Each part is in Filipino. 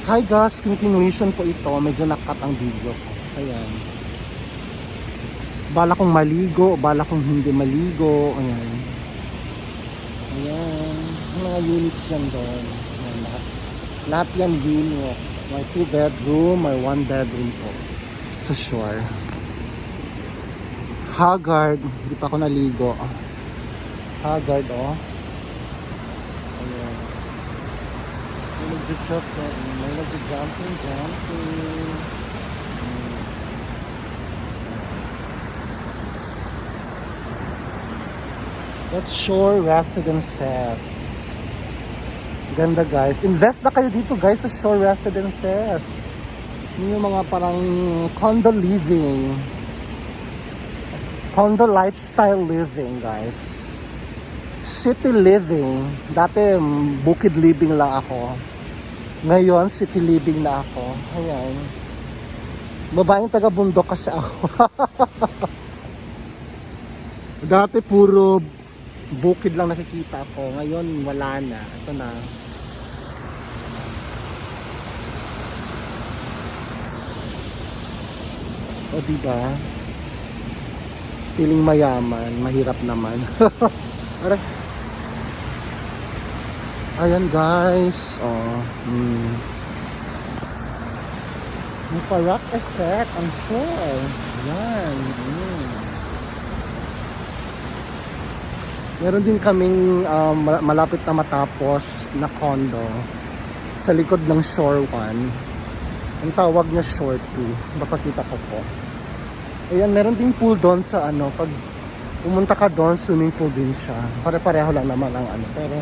Hi guys, continuation po ito. Medyo nakat ang video ko. Ayan. Bala kong maligo, bala kong hindi maligo. Ayan. Ayan. Mga units yan doon. Ayan, lahat yan units. May 2 bedroom, may 1 bedroom po. Sa shore. Haggard. Hindi pa ako naligo. Haggard, oh. Ayan. May nag-jump, may nag-jumping. That's Shore Residences. Ganda guys. Invest na kayo dito guys sa Shore Residences. Yun yung mga parang condo living. Condo lifestyle living guys. City living. Dati bukid living lang ako. Ngayon city living na ako. Ayan. Babaeng taga bundok kasi ako. Dati puro bukid lang nakikita ko. Ngayon wala na. Ito na. O diba? Feeling mayaman. Mahirap naman. Aray. Ayan guys. Oh. May rock effect. I'm sure. Ayan. Meron din kaming malapit na matapos na condo sa likod ng Shore 1. Ang tawag niya Shore 2. Mapakita ko po. Ayan, meron din pool doon sa pag pumunta ka doon, swimming pool din siya. Pare-pareho lang naman ang pero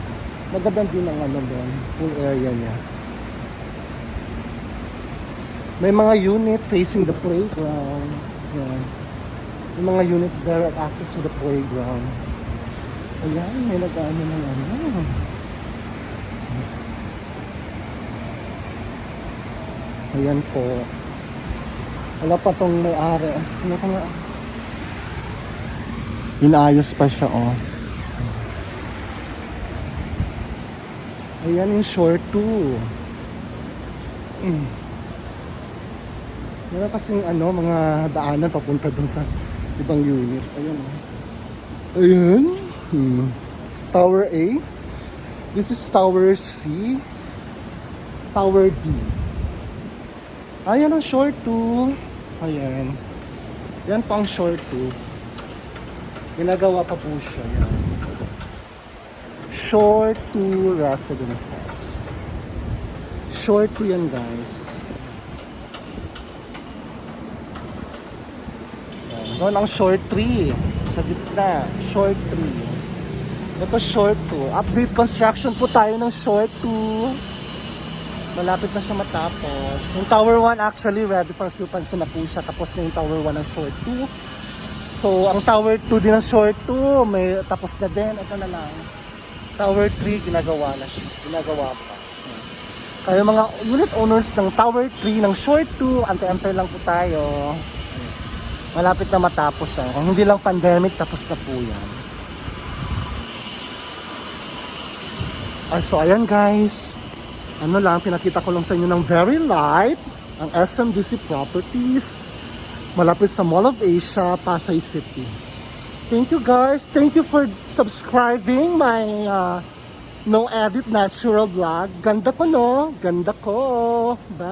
maganda din ang doon, pool area niya. May mga unit facing the playground. Ayan. May mga unit direct access to the playground. Ayan, may nag-ano ng Ayan po. Wala pa tong may-ari. Ano ka nga? Inaayos pa siya, oh. Ayan yung Shore 2. Meron kasing mga daanan papunta dun sa ibang unit. Ayan, oh. Ayan. Tower A. This is Tower C. Tower D. Ayan ang Shore 2. Ayan. Yan pang Shore 2. Ginagawa pa po siya. Yan. Shore 2 Residences. Shore 2 yan guys. Yan. Doon ang Shore 3. Sa gitna. Shore 3. Ito Shore 2. Update construction po tayo ng Shore 2. Malapit na siya matapos. Yung Tower 1 actually ready for occupancy na po siya. Tapos na yung Tower 1 ng Shore 2. So ang Tower 2 din ng Shore 2 may tapos na din. Ito na lang. Tower 3 ginagawa na siya. Ginagawa pa. Kaya mga unit owners ng Tower 3 ng Shore 2, antay-antay lang po tayo. Malapit na matapos siya. Kung hindi lang pandemic, tapos na po yan. So ayan guys, pinakita ko lang sa inyo ng very light ang SMDC properties malapit sa Mall of Asia, Pasay City. Thank you guys, thank you for subscribing my no edit natural vlog. Ganda ko no, ganda ko. Bye.